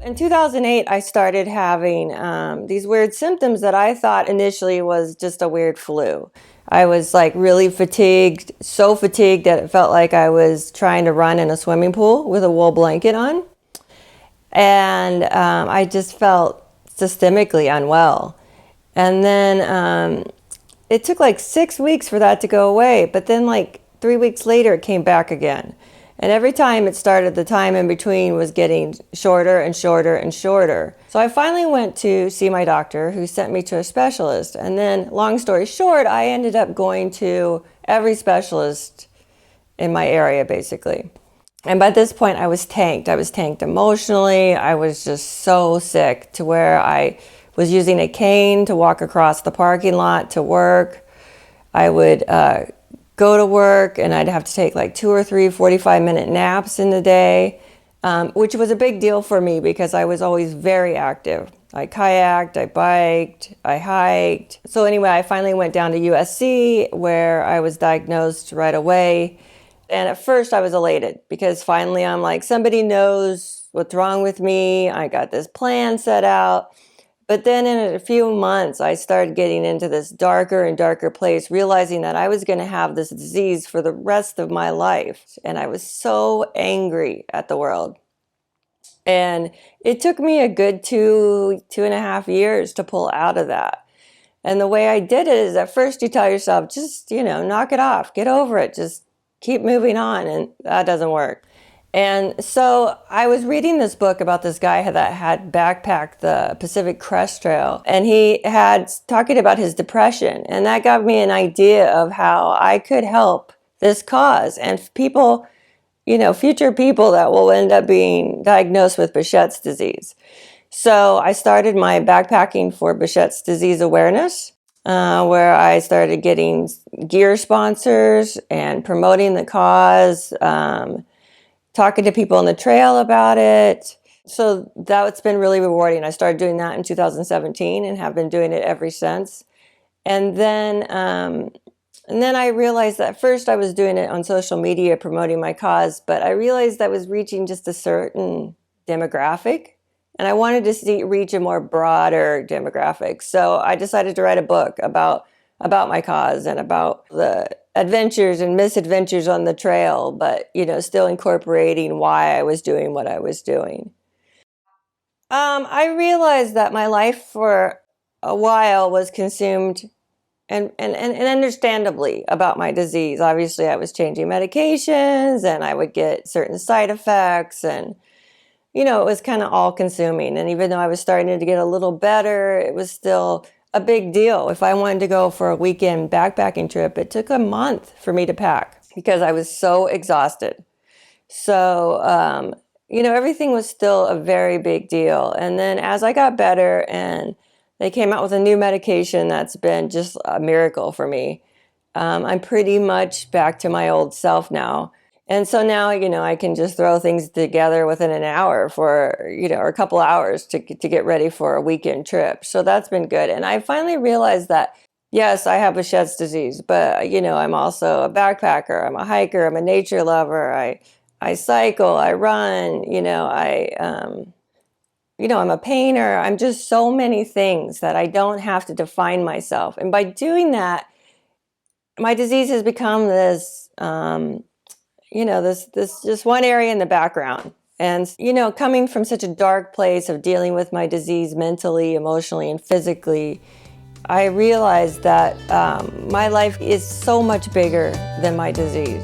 In 2008, I started having these weird symptoms that I thought initially was just a weird flu. I was like really fatigued, so fatigued that it felt like I was trying to run in a swimming pool with a wool blanket on. And I just felt systemically unwell. And then it took like 6 weeks for that to go away, but then like 3 weeks later, it came back again. And every time it started, the time in between was getting shorter and shorter and shorter. So I finally went to see my doctor, who sent me to a specialist. And then, long story short, I ended up going to every specialist in my area, basically. And by this point, I was tanked. I was tanked emotionally. I was just so sick to where I was using a cane to walk across the parking lot to work. I would go to work and I'd have to take like 2 or 3 45-minute naps in the day, which was a big deal for me because I was always very active. I kayaked, I biked, I hiked. So anyway, I finally went down to USC where I was diagnosed right away. And at first I was elated because finally I'm like, somebody knows what's wrong with me. I got this plan set out. But then in a few months, I started getting into this darker and darker place, realizing that I was going to have this disease for the rest of my life. And I was so angry at the world. And it took me a good 2.5 years to pull out of that. And the way I did it is at first you tell yourself, just, knock it off, get over it, just keep moving on. And that doesn't work. And so I was reading this book about this guy that had backpacked the Pacific Crest Trail, and he had talking about his depression. And that got me an idea of how I could help this cause and people, future people that will end up being diagnosed with Behçet's disease. So I started my backpacking for Behçet's disease awareness, where I started getting gear sponsors and promoting the cause, talking to people on the trail about it. So that's been really rewarding. I started doing that in 2017 and have been doing it ever since. And then I realized that first I was doing it on social media promoting my cause, but I realized I was reaching just a certain demographic. And I wanted to reach a more broader demographic. So I decided to write a book about my cause and about the adventures and misadventures on the trail, but, still incorporating why I was doing what I was doing. I realized that my life for a while was consumed and understandably about my disease. Obviously, I was changing medications and I would get certain side effects and, it was kind of all consuming. And even though I was starting to get a little better, it was still a big deal. If I wanted to go for a weekend backpacking trip, it took a month for me to pack because I was so exhausted. So, everything was still a very big deal. And then as I got better and they came out with a new medication that's been just a miracle for me, I'm pretty much back to my old self now. And so now, I can just throw things together within an hour or a couple hours to get ready for a weekend trip. So that's been good. And I finally realized that, yes, I have Behçet's disease, but, I'm also a backpacker. I'm a hiker. I'm a nature lover. I cycle. I run. I'm a painter. I'm just so many things that I don't have to define myself. And by doing that, my disease has become this... this just one area in the background. And, coming from such a dark place of dealing with my disease mentally, emotionally, and physically, I realized that my life is so much bigger than my disease.